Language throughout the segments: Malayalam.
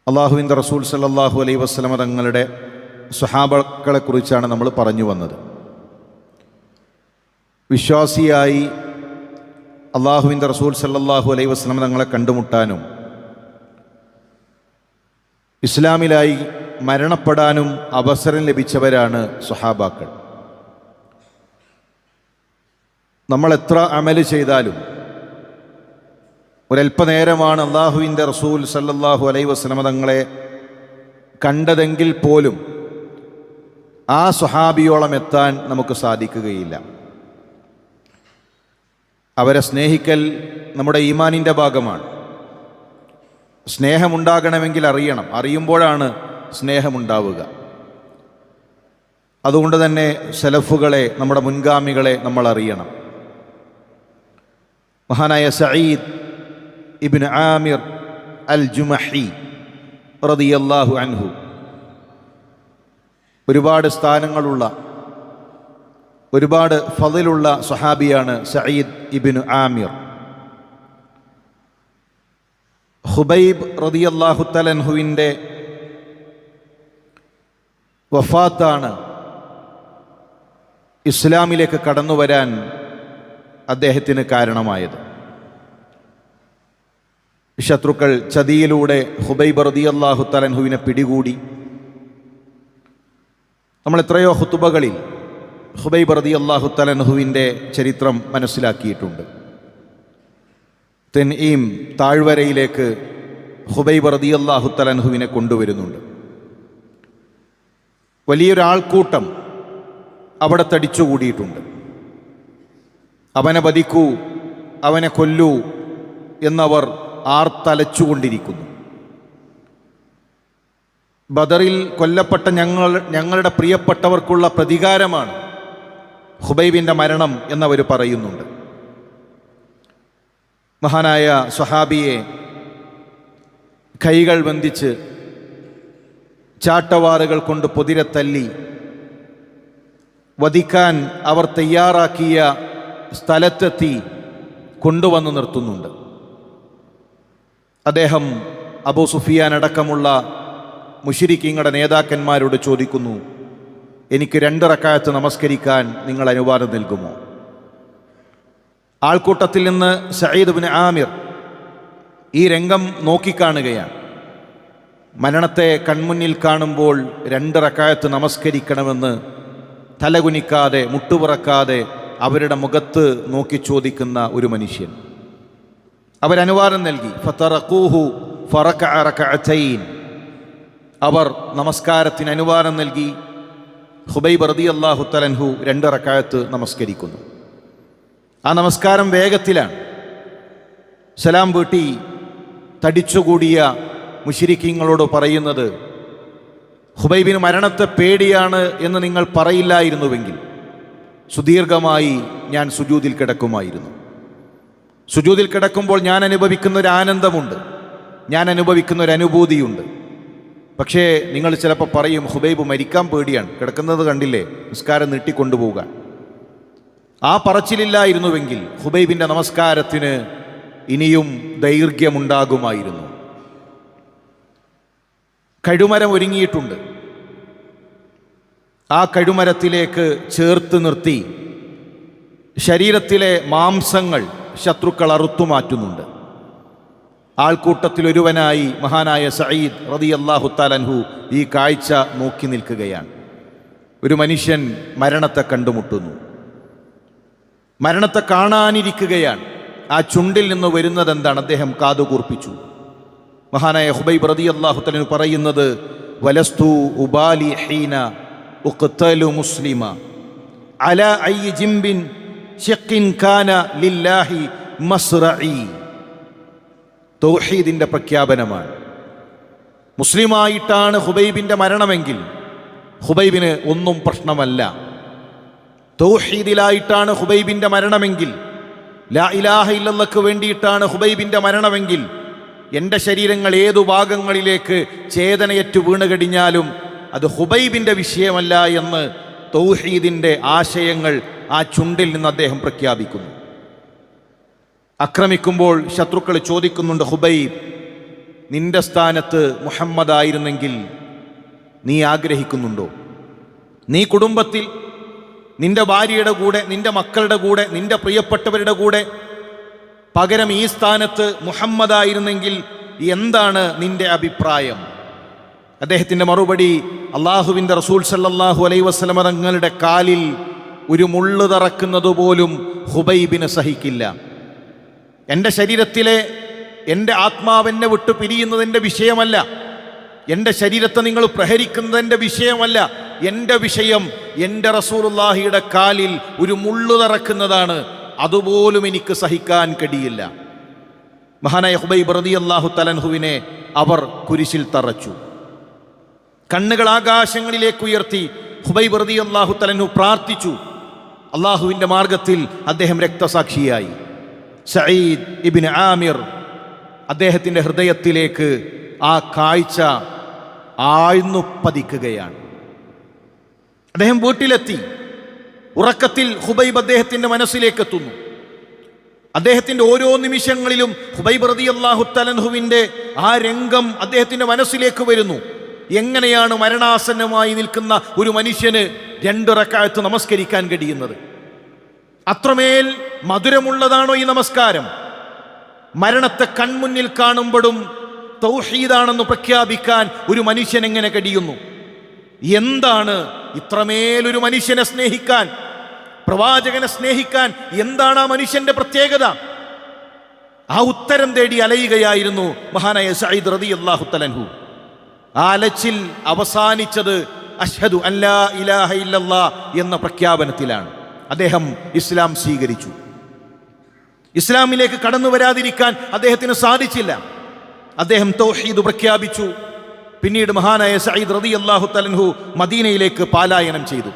അള്ളാഹുവിൻ്റെ റസൂൽ സല്ലല്ലാഹു അലൈഹി വസല്ലമ തങ്ങളുടെ സ്വഹാബകളെക്കുറിച്ചാണ് നമ്മൾ പറഞ്ഞു വന്നത്. വിശ്വാസിയായി അള്ളാഹുവിൻ്റെ റസൂൽ സല്ലല്ലാഹു അലൈഹി വസല്ലമ തങ്ങളെ കണ്ടുമുട്ടാനും ഇസ്ലാമിലായി മരണപ്പെടാനും അവസരം ലഭിച്ചവരാണ് സ്വഹാബാക്കൾ. നമ്മൾ എത്ര അമല് ചെയ്താലും ഒരല്പനേരമാണ് അള്ളാഹുവിൻ്റെ റസൂൽ സല്ലല്ലാഹു അലൈഹി വസല്ലമ തങ്ങളെ കണ്ടതെങ്കിൽ പോലും ആ സ്വഹാബിയോളം എത്താൻ നമുക്ക് സാധിക്കുകയില്ല. അവരെ സ്നേഹിക്കൽ നമ്മുടെ ഈമാനിൻ്റെ ഭാഗമാണ്. സ്നേഹമുണ്ടാകണമെങ്കിൽ അറിയണം, അറിയുമ്പോഴാണ് സ്നേഹമുണ്ടാവുക. അതുകൊണ്ട് തന്നെ സലഫുകളെ, നമ്മുടെ മുൻഗാമികളെ നമ്മൾ അറിയണം. മഹാനായ സഈദ് ഇബ്നു ആമിർ അൽ ജുമഹി റളിയല്ലാഹു അൻഹു ഒരുപാട് സ്ഥാനങ്ങളുള്ള, ഒരുപാട് ഫളിലുള്ള സ്വഹാബിയാണ് സഈദ് ഇബ്നു ആമിർ. ഖുബൈബ് റളിയല്ലാഹു തആല അൻഹുവിൻ്റെ വഫാത്താണ് ഇസ്ലാമിലേക്ക് കടന്നു വരാൻ അദ്ദേഹത്തിന് കാരണമായത്. ശത്രുക്കൾ ചതിയിലൂടെ ഖുബൈബ് റളിയല്ലാഹു തആല അൻഹുവിനെ പിടികൂടി. നമ്മൾ എത്രയോ ഖുതുബകളിൽ ഖുബൈബ് റളിയല്ലാഹു തആല അൻഹുവിൻ്റെ ചരിത്രം മനസ്സിലാക്കിയിട്ടുണ്ട്. തെൻഈം താഴ്വരയിലേക്ക് ഖുബൈബ് റളിയല്ലാഹു തആല അൻഹുവിനെ കൊണ്ടുവരുന്നുണ്ട്. വലിയൊരാൾക്കൂട്ടം അവിടെ തടിച്ചുകൂടിയിട്ടുണ്ട്. അവനെ വധിക്കൂ, അവനെ കൊല്ലൂ എന്നവർ ആർത്തലച്ചുകൊണ്ടിരിക്കുന്നു. ബദറിൽ കൊല്ലപ്പെട്ട ഞങ്ങളുടെ പ്രിയപ്പെട്ടവർക്കുള്ള പ്രതികാരമാണ് ഖുബൈബിൻ്റെ മരണം എന്നവർ പറയുന്നുണ്ട്. മഹാനായ സ്വഹാബിയെ കൈകൾ ബന്ധിച്ച് ചാട്ടവാറുകൾ കൊണ്ട് പൊതിരെ തല്ലി വധിക്കാൻ അവർ തയ്യാറാക്കിയ സ്ഥലത്തെത്തി കൊണ്ടുവന്ന് നിർത്തുന്നുണ്ട്. അദ്ദേഹം അബൂ സുഫിയാൻ അടക്കമുള്ള മുശ്രിക്കീങ്ങളുടെ നേതാക്കന്മാരോട് ചോദിക്കുന്നു, എനിക്ക് 2 റക്അത്ത് നമസ്കരിക്കാൻ നിങ്ങൾ അനുവാദം നൽകുമോ? ആൾക്കൂട്ടത്തിൽ നിന്ന് സഈദ് ഇബ്നു ആമിർ ഈ രംഗം നോക്കിക്കാണുകയാണ്. മരണത്തെ കൺമുന്നിൽ കാണുമ്പോൾ 2 റക്അത്ത് നമസ്കരിക്കണമെന്ന് തലകുനിക്കാതെ, മുട്ടുപുറക്കാതെ അവരുടെ മുഖത്ത് നോക്കി ചോദിക്കുന്ന ഒരു മനുഷ്യൻ. അവരനുവാദം നൽകി. ഫതറഖൂഹു ഫറകഅ റകഅതൈൻ. അവർ നമസ്കാരത്തിന് അനുവാദം നൽകി. ഖുബൈബ് റളിയല്ലാഹു തആല അൻഹു 2 റക്അത്ത് നമസ്കരിക്കുന്നു. ആ നമസ്കാരം വേഗത്തിലാണ്. സലാം വീട്ടി തടിച്ചുകൂടിയ മുശ്രിക്കീങ്ങളോട് പറയുന്നത്, ഖുബൈബിന് മരണത്തെ പേടിയാണ് എന്ന് നിങ്ങൾ പറയില്ലായിരുന്നുവെങ്കിൽ സുദീർഘമായി ഞാൻ സുജൂദിൽ കിടക്കുമായിരുന്നു. സുജൂദിൽ കിടക്കുമ്പോൾ ഞാൻ അനുഭവിക്കുന്നൊരു ആനന്ദമുണ്ട്, ഞാൻ അനുഭവിക്കുന്നൊരു അനുഭൂതിയുണ്ട്. പക്ഷേ നിങ്ങൾ ചിലപ്പോൾ പറയും, ഖുബൈബ് മരിക്കാൻ പേടിയാണ്, കിടക്കുന്നത് കണ്ടില്ലേ, നിസ്കാരം നീട്ടിക്കൊണ്ടുപോവുക. ആ പറച്ചിലില്ലായിരുന്നുവെങ്കിൽ ഖുബൈബിൻ്റെ നമസ്കാരത്തിന് ഇനിയും ദൈർഘ്യമുണ്ടാകുമായിരുന്നു. കഴുമരം ഒരുങ്ങിയിട്ടുണ്ട്. ആ കഴുമരത്തിലേക്ക് ചേർത്ത് നിർത്തി ശരീരത്തിലെ മാംസങ്ങൾ ശത്രുക്കൾ അറുത്തുമാറ്റുന്നുണ്ട്. ആൾക്കൂട്ടത്തിലൊരുവനായി മഹാനായ സഈദ് റളിയല്ലാഹു തആല അൻഹു ഈ കാഴ്ച നോക്കി നിൽക്കുകയാണ്. ഒരു മനുഷ്യൻ മരണത്തെ കണ്ടുമുട്ടുന്നു. മരണത്തെ കാണാനിരിക്കുകയാണ്. ആ ചുണ്ടിൽ നിന്ന് വരുന്നത് എന്താണ്? അദ്ദേഹം കാതുകൂർപ്പിച്ചു. മഹാനായ ഖുബൈബ് റളിയല്ലാഹു തആല പറയുന്നത്, വലസ്തു ഉബാലി ഹീന ഉഖ്തലു മുസ്ലിമ അലാ അയ്യി ജിംബിൻ ശഖിൻ കാന ലില്ലാഹി മസ്റഈ. തൗഹീദിൻ്റെ പ്രഖ്യാപനമാണ്. മുസ്ലിമായിട്ടാണ് ഖുബൈബിൻ്റെ മരണമെങ്കിൽ ഖുബൈബിന് ഒന്നും പ്രശ്നമല്ല. തൗഹീദിലായിട്ടാണ് ഖുബൈബിൻ്റെ മരണമെങ്കിൽ, ലാ ഇലാഹ ഇല്ലല്ലാഹ്ക്ക് വേണ്ടിയിട്ടാണ് ഖുബൈബിൻ്റെ മരണമെങ്കിൽ, എൻ്റെ ശരീരങ്ങൾ ഏതു ഭാഗങ്ങളിലേക്ക് ചേതനയറ്റു വീണ് കഴിഞ്ഞാലും അത് ഖുബൈബിൻ്റെ വിഷയമല്ല എന്ന് തൗഹീദിൻ്റെ ആശയങ്ങൾ ആ ചുണ്ടിൽ നിന്ന് അദ്ദേഹം പ്രഖ്യാപിക്കുന്നു. ആക്രമിക്കുമ്പോൾ ശത്രുക്കൾ ചോദിക്കുന്നുണ്ട്, ഖുബൈബ് നിന്റെ സ്ഥാനത്ത് മുഹമ്മദായിരുന്നെങ്കിൽ നീ ആഗ്രഹിക്കുന്നുണ്ടോ? നീ കുടുംബത്തിൽ നിന്റെ ഭാര്യയുടെ കൂടെ, നിന്റെ മക്കളുടെ കൂടെ, നിന്റെ പ്രിയപ്പെട്ടവരുടെ കൂടെ പകരം ഈ സ്ഥാനത്ത് മുഹമ്മദായിരുന്നെങ്കിൽ എന്താണ് നിന്റെ അഭിപ്രായം? അദ്ദേഹത്തിൻ്റെ മറുപടി, അള്ളാഹുവിൻ്റെ റസൂൽ സല്ലല്ലാഹു അലൈഹി വസല്ലമ തങ്ങളുടെ കാലിൽ ഒരു മുള്ള് തറക്കുന്നത് പോലും ഹുബൈബിന് സഹിക്കില്ല. എൻ്റെ ശരീരത്തിലെ എൻ്റെ ആത്മാവെന്നെ വിട്ടു പിരിയുന്നതിൻ്റെ വിഷയമല്ല, എൻ്റെ ശരീരത്തെ നിങ്ങൾ പ്രഹരിക്കുന്നതിൻ്റെ വിഷയമല്ല. എൻ്റെ വിഷയം എൻ്റെ റസൂലുള്ളാഹിയുടെ കാലിൽ ഒരു മുള്ളു തറക്കുന്നതാണ്. അതുപോലും എനിക്ക് സഹിക്കാൻ കഴിയില്ല. മഹാനായ ഹുബൈബ് റളിയല്ലാഹു തആല അൻഹുവിനെ അവർ കുരിശിൽ തറച്ചു. കണ്ണുകൾ ആകാശങ്ങളിലേക്ക് ഉയർത്തി ഹുബൈബ് റളിയല്ലാഹു തആല അൻഹു പ്രാർത്ഥിച്ചു. അള്ളാഹുവിൻ്റെ മാർഗത്തിൽ അദ്ദേഹം രക്തസാക്ഷിയായി. സഈദ് ഇബ്നു ആമിർ അദ്ദേഹത്തിൻ്റെ ഹൃദയത്തിലേക്ക് ആ കാഴ്ച ആഴ്ന്നു പതിക്കുകയാണ്. അദ്ദേഹം വീട്ടിലെത്തി. ഉറക്കത്തിൽ ഹുബൈബ് അദ്ദേഹത്തിൻ്റെ മനസ്സിലേക്ക് എത്തുന്നു. അദ്ദേഹത്തിൻ്റെ ഓരോ നിമിഷങ്ങളിലും ഹുബൈബ് റളിയല്ലാഹു തആല അൻഹുവിൻ്റെ ആ രംഗം അദ്ദേഹത്തിൻ്റെ മനസ്സിലേക്ക് വരുന്നു. എങ്ങനെയാണ് മരണാസന്നമായി നിൽക്കുന്ന ഒരു മനുഷ്യന് 2 റക്അത്ത് നമസ്കരിക്കാൻ കഴിയുന്നത്? അത്രമേൽ മധുരമുള്ളതാണോ ഈ നമസ്കാരം? മരണത്തെ കൺമുന്നിൽ കാണുമ്പോഴും തൗഹീദാണെന്ന് പ്രഖ്യാപിക്കാൻ ഒരു മനുഷ്യൻ എങ്ങനെ കഴിയുന്നു? എന്താണ് ഇത്രമേലൊരു മനുഷ്യനെ സ്നേഹിക്കാൻ, പ്രവാചകനെ സ്നേഹിക്കാൻ എന്താണ് ആ മനുഷ്യന്റെ പ്രത്യേകത? ആ ഉത്തരം തേടി അലയുകയായിരുന്നു മഹാനായ സഈദ് റളിയല്ലാഹു തആല അൻഹു. ആ അലച്ചിൽ അവസാനിച്ചത് അഷ്ഹദു അല്ലാ ഇലാഹ ഇല്ലല്ലാഹ് എന്ന പ്രഖ്യാപനത്തിലാണ്. അദ്ദേഹം ഇസ്ലാം സ്വീകരിച്ചു. ഇസ്ലാമിലേക്ക് കടന്നു വരാതിരിക്കാൻ അദ്ദേഹത്തിന് സാധിച്ചില്ല. അദ്ദേഹം തൗഹീദ് പ്രഖ്യാപിച്ചു. പിന്നീട് മഹാനായ സഈദ് റളിയല്ലാഹു തആല അൻഹു മദീനയിലേക്ക് പലായനം ചെയ്തു.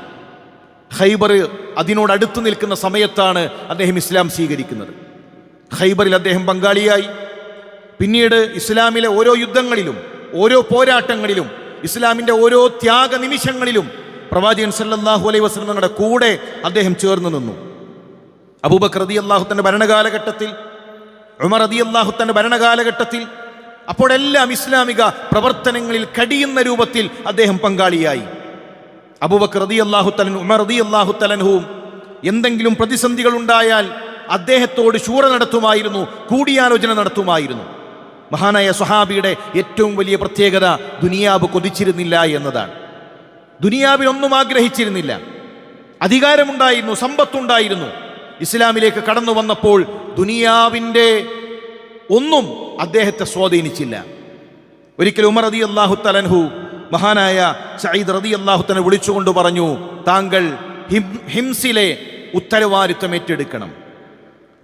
ഖൈബർ അതിനോടടുത്ത് നിൽക്കുന്ന സമയത്താണ് അദ്ദേഹം ഇസ്ലാം സ്വീകരിക്കുന്നത്. ഖൈബറിൽ അദ്ദേഹം പങ്കാളിയായി. പിന്നീട് ഇസ്ലാമിലെ ഓരോ യുദ്ധങ്ങളിലും, ഓരോ പോരാട്ടങ്ങളിലും, ഇസ്ലാമിൻ്റെ ഓരോ ത്യാഗ നിമിഷങ്ങളിലും പ്രവാചകൻ സല്ലല്ലാഹു അലൈഹി വസല്ലം തങ്ങളുടെ കൂടെ അദ്ദേഹം ചേർന്ന് നിന്നു. അബൂബക്കർ റളിയല്ലാഹു തന്റെ ഭരണകാലഘട്ടത്തിൽ, ഉമർ റളിയല്ലാഹു തന്റെ ഭരണകാലഘട്ടത്തിൽ, അപ്പോഴെല്ലാം ഇസ്ലാമിക പ്രവർത്തനങ്ങളിൽ കഴിയുന്ന രൂപത്തിൽ അദ്ദേഹം പങ്കാളിയായി. അബൂബക്കർ റളിയല്ലാഹു തആല, ഉമർ റളിയല്ലാഹു തആല എന്തെങ്കിലും പ്രതിസന്ധികൾ ഉണ്ടായാൽ അദ്ദേഹത്തോട് ശൂറ നടത്തുമായിരുന്നു, കൂടിയാലോചന നടത്തുമായിരുന്നു. മഹാനായ സ്വഹാബിയുടെ ഏറ്റവും വലിയ പ്രത്യേകത ദുനിയാവ് കൊതിച്ചിരുന്നില്ല എന്നതാണ്. ദുനിയാവിലൊന്നും ആഗ്രഹിച്ചിരുന്നില്ല. അധികാരമുണ്ടായിരുന്നു, സമ്പത്തുണ്ടായിരുന്നു. ഇസ്ലാമിലേക്ക് കടന്നു വന്നപ്പോൾ ദുനിയാവിൻ്റെ ഒന്നും അദ്ദേഹത്തെ സ്വാധീനിച്ചില്ല. ഒരിക്കൽ ഉമർ റളിയല്ലാഹു തആല അൻഹു മഹാനായ സഈദ് റളിയല്ലാഹു തആല വിളിച്ചുകൊണ്ട് പറഞ്ഞു, താങ്കൾ ഹിംസിലെ ഉത്തരവാദിത്വം ഏറ്റെടുക്കണം.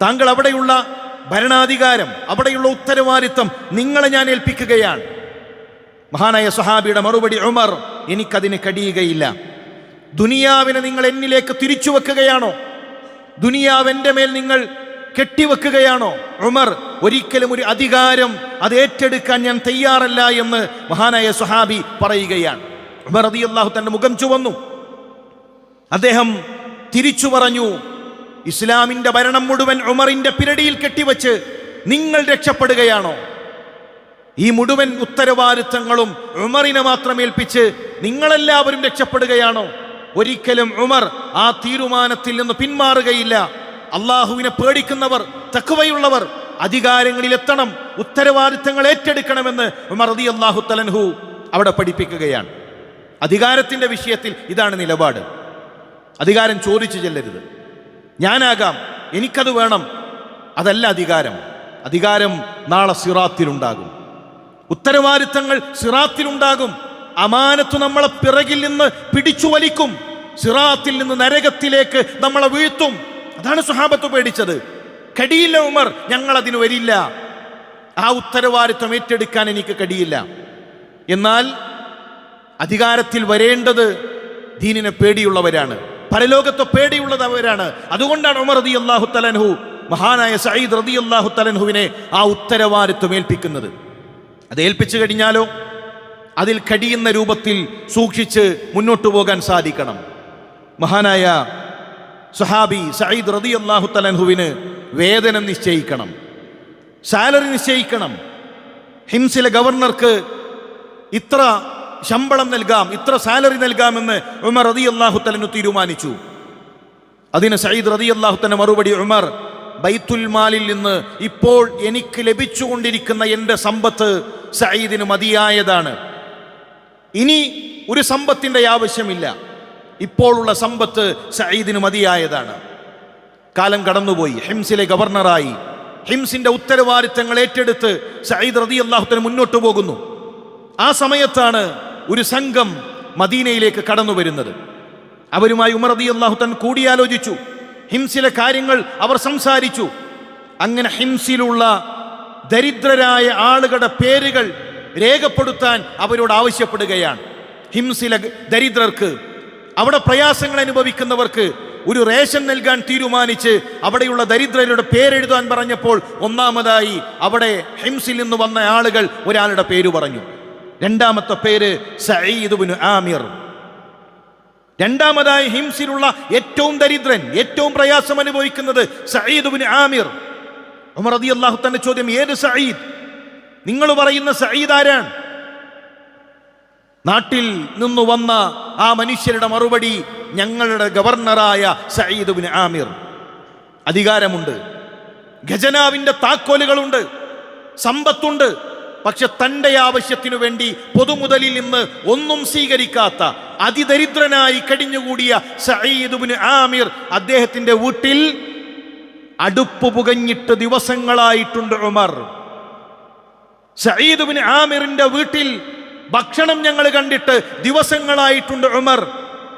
താങ്കൾ അവിടെയുള്ള ഭരണാധികാരം, അവിടെയുള്ള ഉത്തരവാദിത്വം നിങ്ങളെ ഞാൻ ഏൽപ്പിക്കുകയാണ്. മഹാനായ സ്വഹാബിയുടെ മറുപടി, ഉമർ, എനിക്കതിന് കഴിയുകയില്ല. ദുനിയാവിനെ നിങ്ങൾ എന്നിലേക്ക് തിരിച്ചു വെക്കുകയാണോ? ദുനിയാവ് എൻ്റെ മേൽ നിങ്ങൾ കെട്ടിവെക്കുകയാണോ? ഉമർ, ഒരിക്കലും ഒരു അധികാരം അത് ഏറ്റെടുക്കാൻ ഞാൻ തയ്യാറല്ല എന്ന് മഹാനായ സ്വഹാബി പറയുകയാണ്. ഉമർ റളിയല്ലാഹു തന്റെ മുഖം ചുവന്നു. അദ്ദേഹം തിരിച്ചു പറഞ്ഞു, ഇസ്ലാമിന്റെ ഭരണം മുഴുവൻ ഉമറിന്റെ പിരടിയിൽ കെട്ടിവെച്ച് നിങ്ങൾ രക്ഷപ്പെടുകയാണോ? ഈ മുഴുവൻ ഉത്തരവാദിത്തങ്ങളും ഉമറിനെ മാത്രം ഏൽപ്പിച്ച് നിങ്ങളെല്ലാവരും രക്ഷപ്പെടുകയാണോ? ഒരിക്കലും ഉമർ ആ തീരുമാനത്തിൽ നിന്ന് പിന്മാറുകയില്ല. അള്ളാഹുവിനെ പേടിക്കുന്നവർ, തഖ്വയുള്ളവർ അധികാരങ്ങളിലെത്തണം, ഉത്തരവാദിത്തങ്ങൾ ഏറ്റെടുക്കണമെന്ന് ഉമർ റളിയല്ലാഹു തആല അൻഹു അവിടെ പഠിപ്പിക്കുകയാണ്. അധികാരത്തിൻ്റെ വിഷയത്തിൽ ഇതാണ് നിലപാട്. അധികാരം ചോദിച്ചു ചെല്ലരുത്. ഞാനാകാം, എനിക്കത് വേണം, അതല്ല അധികാരം. അധികാരം നാളെ സിറാത്തിലുണ്ടാകും, ഉത്തരവാദിത്തങ്ങൾ സിറാത്തിലുണ്ടാകും. അമാനത്ത് നമ്മളെ പിറകിൽ നിന്ന് പിടിച്ചു വലിക്കും, സിറാത്തിൽ നിന്ന് നരകത്തിലേക്ക് നമ്മളെ വീഴ്ത്തും. അതാണ് സ്വഹാബത്ത് പേടിച്ചത്. കഴിയില്ല ഉമർ, ഞങ്ങളതിന് വരില്ല, ആ ഉത്തരവാദിത്വം ഏറ്റെടുക്കാൻ എനിക്ക് കഴിയില്ല. എന്നാൽ അധികാരത്തിൽ വരേണ്ടത് ദീനിനെ പേടിയുള്ളവരാണ്, പരലോകത്തെ പേടിയുള്ളവരാണ്. അതുകൊണ്ടാണ് ഉമർ റളിയല്ലാഹു തആല അൻഹു മഹാനായ സഈദ് റളിയല്ലാഹു തആല അൻഹുവിനെ ആ ഉത്തരവാദിത്വം ഏൽപ്പിക്കുന്നത്. അത് ഏൽപ്പിച്ചു കഴിഞ്ഞാലോ അതിൽ കഴിയുന്ന രൂപത്തിൽ സൂക്ഷിച്ച് മുന്നോട്ടു പോകാൻ സാധിക്കണം. മഹാനായ സ്വഹാബി സഈദ് റളിയല്ലാഹു തആല അൻഹുവിന് വേതനം നിശ്ചയിക്കണം, സാലറി നിശ്ചയിക്കണം. ഹിംസിലെ ഗവർണർക്ക് ഇത്ര ശമ്പളം നൽകാം, ഇത്ര സാലറി നൽകാമെന്ന് ഉമർ റളിയല്ലാഹു തആല തീരുമാനിച്ചു. അതിന് സഈദ് റളിയല്ലാഹു തആല മറുപടി, ഉമർ, ബൈത്തുൽ മാലിൽ നിന്ന് ഇപ്പോൾ എനിക്ക് ലഭിച്ചുകൊണ്ടിരിക്കുന്ന എൻ്റെ സമ്പത്ത് സഈദിന് മതിയായതാണ്. ഇനി ഒരു സമ്പത്തിൻ്റെ ആവശ്യമില്ല. ഇപ്പോഴുള്ള സമ്പത്ത് സഈദിന് മതിയായതാണ്. കാലം കടന്നുപോയി. ഹിംസിലെ ഗവർണറായി ഹിംസിന്റെ ഉത്തരവാദിത്തങ്ങൾ ഏറ്റെടുത്ത് സഈദ് റളിയല്ലാഹു തആല മുന്നോട്ട് പോകുന്നു. ആ സമയത്താണ് ഒരു സംഘം മദീനയിലേക്ക് കടന്നു വരുന്നത്. അവരുമായി ഉമർ റളിയല്ലാഹു തആല കൂടിയാലോചിച്ചു. ഹിംസിലെ കാര്യങ്ങൾ അവർ സംസാരിച്ചു. അങ്ങനെ ഹിംസിലുള്ള ദരിദ്രരായ ആളുകളുടെ പേരുകൾ രേഖപ്പെടുത്താൻ അവരോട് ആവശ്യപ്പെടുകയാണ്. ഹിംസിലെ ദരിദ്രർക്ക്, അവിടെ പ്രയാസങ്ങൾ അനുഭവിക്കുന്നവർക്ക് ഒരു റേഷൻ നൽകാൻ തീരുമാനിച്ച് അവിടെയുള്ള ദരിദ്രരുടെ പേരെഴുതാൻ പറഞ്ഞപ്പോൾ ഒന്നാമതായി അവിടെ ഹിംസിൽ നിന്ന് വന്ന ആളുകൾ ഒരാളുടെ പേര് പറഞ്ഞു. രണ്ടാമത്തെ പേര് സഈദ് ഇബ്നു ആമിർ. രണ്ടാമതായി ഹിംസിലുള്ള ഏറ്റവും ദരിദ്രൻ, ഏറ്റവും പ്രയാസം അനുഭവിക്കുന്നത് സഈദ് ഇബ്നു ആമിർ. ഉമർ റളിയല്ലാഹു തആല ചോദ്യം, ഏത് സഈദ്? നിങ്ങൾ പറയുന്ന സഈദ് ആരാണ്? നാട്ടിൽ നിന്ന് വന്ന ആ മനുഷ്യരുടെ മറുപടി, ഞങ്ങളുടെ ഗവർണറായ സഈദ് ഇബ്നു ആമിർ. അധികാരമുണ്ട്, ഖജനാവിന്റെ താക്കോലുകളുണ്ട്, സമ്പത്തുണ്ട്. പക്ഷെ തൻ്റെ ആവശ്യത്തിനു വേണ്ടി പൊതുമുതലിൽ നിന്ന് ഒന്നും സ്വീകരിക്കാത്ത അതിദരിദ്രനായി കഴിഞ്ഞുകൂടിയ സഈദ് ഇബ്നു ആമിർ, അദ്ദേഹത്തിന്റെ വീട്ടിൽ അടുപ്പ് പുകഞ്ഞിട്ട് ദിവസങ്ങളായിട്ടുണ്ട് ഉമർ. സഈദ് ഇബ്നു ആമിറിന്റെ വീട്ടിൽ ഭക്ഷണം ഞങ്ങൾ കണ്ടിട്ട് ദിവസങ്ങളായിട്ടുണ്ട് ഉമർ.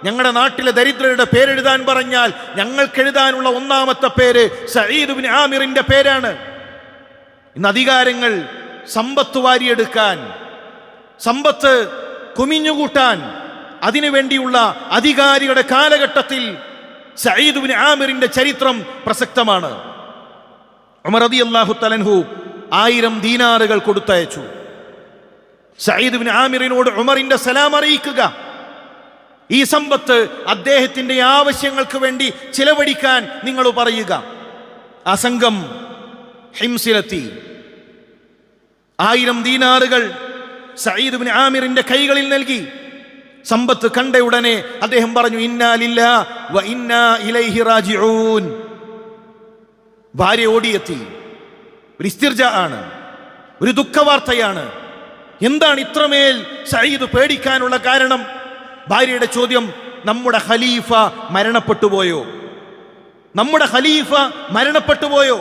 ഞങ്ങളുടെ നാട്ടിലെ ദരിദ്രരുടെ പേരെഴുതാൻ പറഞ്ഞാൽ ഞങ്ങൾക്ക് എഴുതാനുള്ള ഒന്നാമത്തെ പേര് സഈദ് ഇബ്നു ആമിറിന്റെ പേരാണ്. ഇന്ന് അധികാരങ്ങൾ സമ്പത്ത് വാരിയെടുക്കാൻ, സമ്പത്ത് കുമിഞ്ഞുകൂട്ടാൻ, അതിനുവേണ്ടിയുള്ള അധികാരികളുടെ കാലഘട്ടത്തിൽ സഈദ് ഇബ്നു ആമിറിന്റെ ചരിത്രം പ്രസക്തമാണ്. ഉമർ റളിയല്ലാഹു തആല അൻഹു 1000 ദീനാറുകൾ കൊടുത്തയച്ചു. സഈദ് ഇബ്നു ആമിറിനോട് ഉമറിന്റെ സലാം അറിയിക്കുക, ഈ സമ്പത്ത് അദ്ദേഹത്തിന്റെ ആവശ്യങ്ങൾക്ക് വേണ്ടി ചിലവഴിക്കാൻ നിങ്ങൾ പറയുക. ആ സംഘം ഹിംസിലെത്തി. 1000 ദീനാറുകൾ സഈദ് ഇബ്നു ആമിറിന്റെ കൈകളിൽ നൽകി. സമ്പത്ത് കണ്ട ഉടനെ അദ്ദേഹം പറഞ്ഞു, ഇന്നാ ലില്ലാഹി വ ഇന്നാ ഇലൈഹി റാജിഊൻ. ഭാര്യ ഓടിയെത്തി. ഒരു ഇസ്തിർജ ആണ്, ഒരു ദുഃഖവാർത്തയാണ്. എന്താണ് ഇത്രമേൽ സഈദ് പേടിക്കാനുള്ള കാരണം? ഭാര്യയുടെ ചോദ്യം, നമ്മുടെ ഖലീഫ മരണപ്പെട്ടുപോയോ? നമ്മുടെ ഖലീഫ മരണപ്പെട്ടുപോയോ?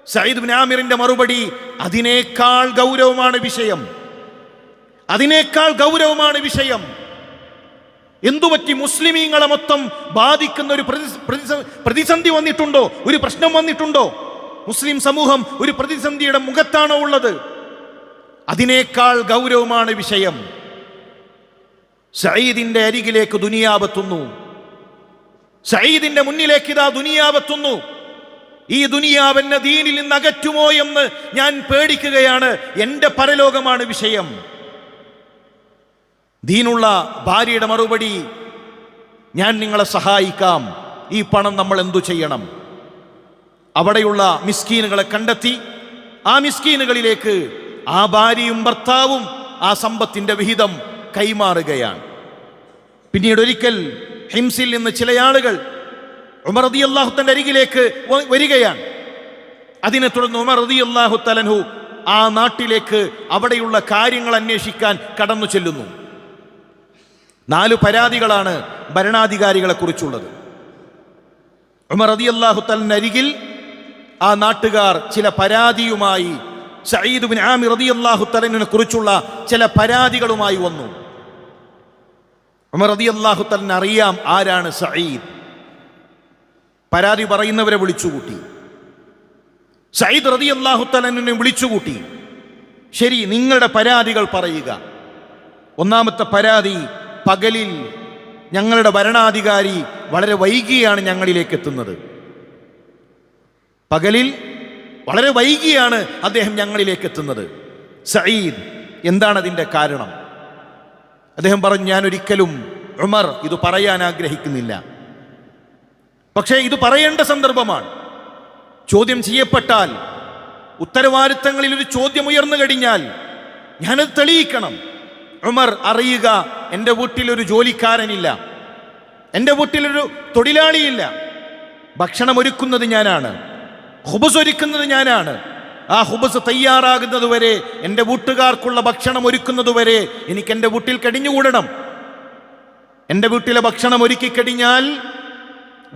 സഈദ് ഇബ്നു ആമിറിന്റെ മറുപടി, അതിനേക്കാൾ ഗൗരവമാണ് വിഷയം, അതിനേക്കാൾ ഗൗരവമാണ് വിഷയം. എന്തുപറ്റി? മുസ്ലിമീങ്ങളെ മൊത്തം ബാധിക്കുന്ന ഒരു പ്രതിസന്ധി വന്നിട്ടുണ്ടോ? ഒരു പ്രശ്നം വന്നിട്ടുണ്ടോ? മുസ്ലിം സമൂഹം ഒരു പ്രതിസന്ധിയുടെ മുഖത്താണോ ഉള്ളത്? അതിനേക്കാൾ ഗൗരവമാണ് വിഷയം. സഈദിന്റെ അരികിലേക്ക് ദുനിയാവെത്തുന്നു. സഈദിന്റെ മുന്നിലേക്ക് ഇതാ ദുനിയാവെത്തുന്നു. ഈ ദുനിയാവ് എന്നെ ദീനിൽ നിന്ന് അകറ്റുമോ എന്ന് ഞാൻ പേടിക്കുകയാണ്. എൻ്റെ പരലോകമാണ് വിഷയം. ദീനുള്ള ഭാര്യയുടെ മറുപടി, ഞാൻ നിങ്ങളെ സഹായിക്കാം. ഈ പണം നമ്മൾ എന്തു ചെയ്യണം? അവിടെയുള്ള മിസ്കീനുകളെ കണ്ടെത്തി ആ മിസ്കീനുകളിലേക്ക് ആ ഭാര്യയും ഭർത്താവും ആ സമ്പത്തിന്റെ വിഹിതം കൈമാറുകയാണ്. പിന്നീട് ഒരിക്കൽ ഹിംസിൽ നിന്ന് ചില ആളുകൾ ഉമർ റളിയല്ലാഹു തആല അരികിലേക്ക് വരികയാണ്. അതിനെ തുടർന്ന് ഉമർ റളിയല്ലാഹു തആല അൻഹു ആ നാട്ടിലേക്ക് അവിടെയുള്ള കാര്യങ്ങൾ അന്വേഷിക്കാൻ കടന്നു ചെല്ലുന്നു. 4 പരാതികളാണ് ഭരണാധികാരികളെ കുറിച്ചുള്ളത്. ഉമർ റളിയല്ലാഹു തആല അരികിൽ ആ നാട്ടുകാർ ചില പരാതിയുമായി, സഈദ് ഇബ്നു ആമിർ റളിയല്ലാഹു തആലയെ കുറിച്ചുള്ള ചില പരാതികളുമായി വന്നു. ഉമർ റളിയല്ലാഹു തആല അറിയാം ആരാണ് സഈദ്. പരാതി പറയുന്നവരെ വിളിച്ചുകൂട്ടി. സഈദ് റളിയല്ലാഹു തആലയെ വിളിച്ചുകൂട്ടി. ശരി, നിങ്ങളുടെ പരാതികൾ പറയുക. ഒന്നാമത്തെ പരാതി, പകലിൽ ഞങ്ങളുടെ ഭരണാധികാരി വളരെ വൈകിയാണ് ഞങ്ങളിലേക്ക് എത്തുന്നത്. പകലിൽ വളരെ വൈകിയാണ് അദ്ദേഹം ഞങ്ങളിലേക്ക് എത്തുന്നത്. സഈദ്, എന്താണ് അതിൻ്റെ കാരണം? അദ്ദേഹം പറഞ്ഞു, ഞാൻ ഒരിക്കലും ഉമർ ഇത് പറയാൻ ആഗ്രഹിക്കുന്നില്ല, പക്ഷേ ഇത് പറയേണ്ട സന്ദർഭമാണ്. ചോദ്യം ചെയ്യപ്പെട്ടാൽ ഉത്തരവാദിത്തങ്ങളിൽ ഒരു ചോദ്യം ഉയർന്നു കഴിഞ്ഞാൽ ഞാനത് തെളിയിക്കണം. ഉമർ, അറിയുക, എൻ്റെ വീട്ടിലൊരു ജോലിക്കാരനില്ല, എൻ്റെ വീട്ടിലൊരു തൊഴിലാളിയില്ല. ഭക്ഷണം ഒരുക്കുന്നത് ഞാനാണ്, ഹുബസ് ഒരുക്കുന്നത് ഞാനാണ്. ആ ഹുബസ് തയ്യാറാകുന്നതുവരെ, എൻ്റെ വീട്ടുകാർക്കുള്ള ഭക്ഷണം ഒരുക്കുന്നതുവരെ എനിക്ക് എൻ്റെ വീട്ടിൽ കഴിഞ്ഞുകൂടണം. എൻ്റെ വീട്ടിലെ ഭക്ഷണം ഒരുക്കി കഴിഞ്ഞാൽ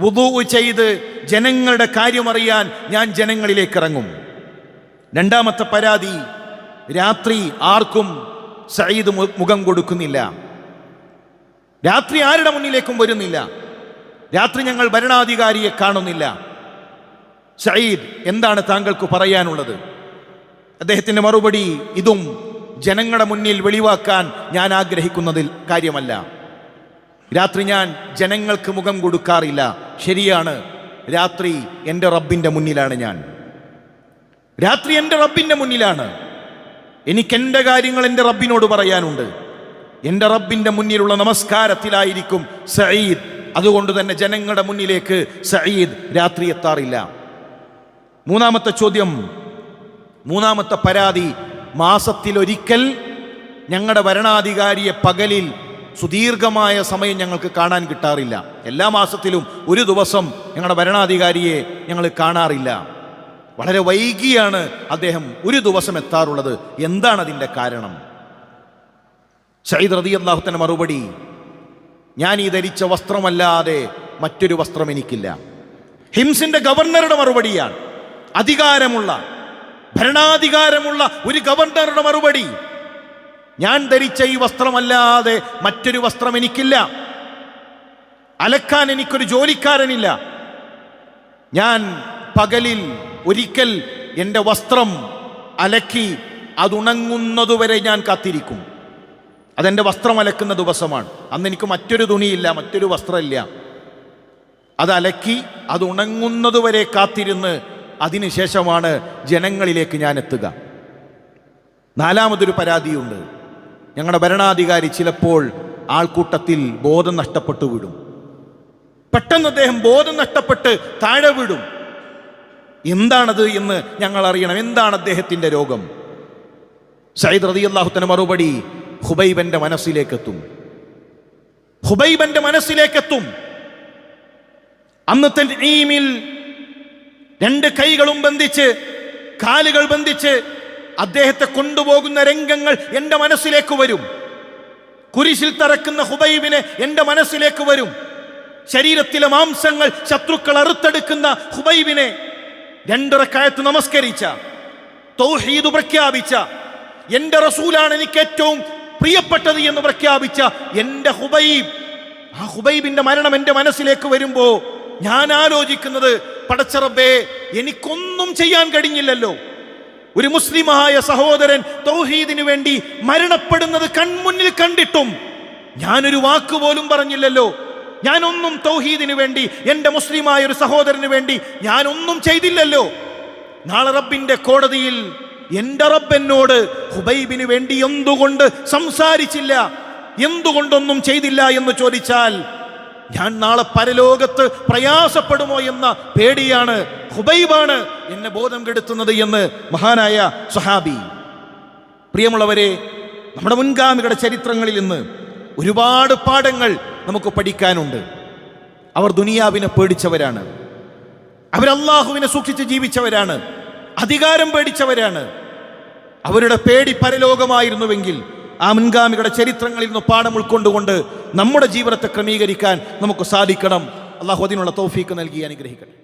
വുദൂ ചെയ്ത് ജനങ്ങളുടെ കാര്യമറിയാൻ ഞാൻ ജനങ്ങളിലേക്ക് ഇറങ്ങും. രണ്ടാമത്തെ പരാതി, രാത്രി ആർക്കും സഈദ് മുഖം കൊടുക്കുന്നില്ല, രാത്രി ആരുടെ മുന്നിലേക്കും വരുന്നില്ല, രാത്രി ഞങ്ങൾ ഭരണാധികാരിയെ കാണുന്നില്ല. സഈദ്, എന്താണ് താങ്കൾക്ക് പറയാനുള്ളത്? അദ്ദേഹത്തിൻ്റെ മറുപടി, ഇതും ജനങ്ങളുടെ മുന്നിൽ വെളിവാക്കാൻ ഞാൻ ആഗ്രഹിക്കുന്നതിൽ കാര്യമല്ല. രാത്രി ഞാൻ ജനങ്ങൾക്ക് മുഖം കൊടുക്കാറില്ല. ശരിയാണ്, രാത്രി എൻ്റെ റബ്ബിൻ്റെ മുന്നിലാണ് ഞാൻ, രാത്രി എൻ്റെ റബ്ബിൻ്റെ മുന്നിലാണ്. എനിക്കെൻ്റെ കാര്യങ്ങൾ എൻ്റെ റബ്ബിനോട് പറയാനുണ്ട്. എൻ്റെ റബ്ബിൻ്റെ മുന്നിലുള്ള നമസ്കാരത്തിലായിരിക്കും സഈദ്. അതുകൊണ്ട് തന്നെ ജനങ്ങളുടെ മുന്നിലേക്ക് സഈദ് രാത്രി എത്താറില്ല. മൂന്നാമത്തെ ചോദ്യം, മൂന്നാമത്തെ പരാതി, മാസത്തിലൊരിക്കൽ ഞങ്ങളുടെ ഭരണാധികാരിയെ പകലിൽ സുദീർഘമായ സമയം ഞങ്ങൾക്ക് കാണാൻ കിട്ടാറില്ല. എല്ലാ മാസത്തിലും ഒരു ദിവസം ഞങ്ങളുടെ ഭരണാധികാരിയെ ഞങ്ങൾ കാണാറില്ല. വളരെ വൈകിയാണ് അദ്ദേഹം ഒരു ദിവസം എത്താറുള്ളത്. എന്താണ് അതിൻ്റെ കാരണം? സഈദ് റളിയല്ലാഹു തആല മറുപടി, ഞാൻ ഈ ധരിച്ച വസ്ത്രമല്ലാതെ മറ്റൊരു വസ്ത്രം എനിക്കില്ല. ഹിംസിന്റെ ഗവർണറുടെ മറുപടിയാണ്, അധികാരമുള്ള ഭരണാധികാരമുള്ള ഒരു ഗവർണറുടെ മറുപടി. ഞാൻ ധരിച്ച ഈ വസ്ത്രമല്ലാതെ മറ്റൊരു വസ്ത്രം എനിക്കില്ല, അലക്കാൻ എനിക്കൊരു ജോലിക്കാരനില്ല. ഞാൻ പകലിൽ ഒരിക്കൽ എൻ്റെ വസ്ത്രം അലക്കി അതുണങ്ങുന്നതുവരെ ഞാൻ കാത്തിരിക്കും. അതെൻ്റെ വസ്ത്രം അലക്കുന്ന ദിവസമാണ്. അന്ന് എനിക്ക് മറ്റൊരു തുണിയില്ല, മറ്റൊരു വസ്ത്രമില്ല. അത് അലക്കി അത് ഉണങ്ങുന്നതുവരെ കാത്തിരുന്ന് അതിനുശേഷമാണ് ജനങ്ങളിലേക്ക് ഞാൻ എത്തുക. നാലാമതൊരു പരാതിയുണ്ട്. ഞങ്ങളുടെ ഭരണാധികാരി ചിലപ്പോൾ ആൾക്കൂട്ടത്തിൽ ബോധം നഷ്ടപ്പെട്ടു വിടും. പെട്ടെന്ന് അദ്ദേഹം ബോധം നഷ്ടപ്പെട്ട് താഴെ വിടും. എന്താണത് എന്ന് ഞങ്ങൾ അറിയണം. എന്താണ് അദ്ദേഹത്തിൻ്റെ രോഗം? സഈദ് റളിയല്ലാഹു തആല മറുപടി, ഹുബൈബന്റെ മനസ്സിലേക്കെത്തും, ഹുബൈബന്റെ മനസ്സിലേക്കെത്തും. അന്നത്തെ ഈമിൽ രണ്ട് കൈകളും ബന്ധിച്ച് കാലുകൾ ബന്ധിച്ച് അദ്ദേഹത്തെ കൊണ്ടുപോകുന്ന രംഗങ്ങൾ എൻ്റെ മനസ്സിലേക്ക് വരും. കുരിശിൽ തറക്കുന്ന ഹുബൈബിനെ എൻ്റെ മനസ്സിലേക്ക് വരും. ശരീരത്തിലെ മാംസങ്ങൾ ശത്രുക്കൾ അറുത്തെടുക്കുന്ന ഹുബൈബിനെ 2 റക്അത്ത് നമസ്കരിച്ച, തൗഹീദ് പ്രഖ്യാപിച്ച, എൻ്റെ റസൂലാണ് എനിക്ക് ഏറ്റവും പ്രിയപ്പെട്ടത് എന്ന് പ്രഖ്യാപിച്ച എൻ്റെ ഹുബൈബ്, ആ ഹുബൈബിന്റെ മരണം എൻ്റെ മനസ്സിലേക്ക് വരുമ്പോൾ ഞാൻ ആലോചിക്കുന്നത്, പടച്ച റബ്ബേ, എനിക്കൊന്നും ചെയ്യാൻ കഴിഞ്ഞില്ലല്ലോ. ഒരു മുസ്ലിമായ സഹോദരൻ തൗഹീദിനു വേണ്ടി മരണപ്പെടുന്നത് കൺമുന്നിൽ കണ്ടിട്ടും ഞാനൊരു വാക്കുപോലും പറഞ്ഞില്ലല്ലോ. ഞാനൊന്നും തൗഹീദിനു വേണ്ടി, എൻ്റെ മുസ്ലിമായ ഒരു സഹോദരന് വേണ്ടി ഞാനൊന്നും ചെയ്തില്ലല്ലോ. നാളെ റബ്ബിന്റെ കോടതിയിൽ എൻ്റെ റബ്ബ് എന്നോട് ഹുബൈബിന് വേണ്ടി എന്തുകൊണ്ട് സംസാരിച്ചില്ല, എന്തുകൊണ്ടൊന്നും ചെയ്തില്ല എന്ന് ചോദിച്ചാൽ ഞാൻ നാളെ പരലോകത്ത് പ്രയാസപ്പെടുമോ എന്ന പേടിയാണ്, ഹുബൈബാണ് എന്നെ ബോധം കെടുത്തുന്നത് എന്ന് മഹാനായ സ്വഹാബി. പ്രിയമുള്ളവരെ, നമ്മുടെ മുൻഗാമികളുടെ ചരിത്രങ്ങളിൽ നിന്ന് ഒരുപാട് പാഠങ്ങൾ നമുക്ക് പഠിക്കാനുണ്ട്. അവർ ദുനിയാവിനെ പേടിച്ചവരാണ്, അവർ അല്ലാഹുവിനെ സൂക്ഷിച്ച് ജീവിച്ചവരാണ്, അധികാരം പേടിച്ചവരാണ്. അവരുടെ പേടി പരലോകമായിരുന്നുവെങ്കിൽ ആ മുൻഗാമികളുടെ ചരിത്രങ്ങളിൽ നിന്ന് പാഠം ഉൾക്കൊണ്ടുകൊണ്ട് നമ്മുടെ ജീവിതത്തെ ക്രമീകരിക്കാൻ നമുക്ക് സാധിക്കണം. അല്ലാഹു അതിനുള്ള തൗഫീക്ക് നൽകി അനുഗ്രഹിക്കട്ടെ.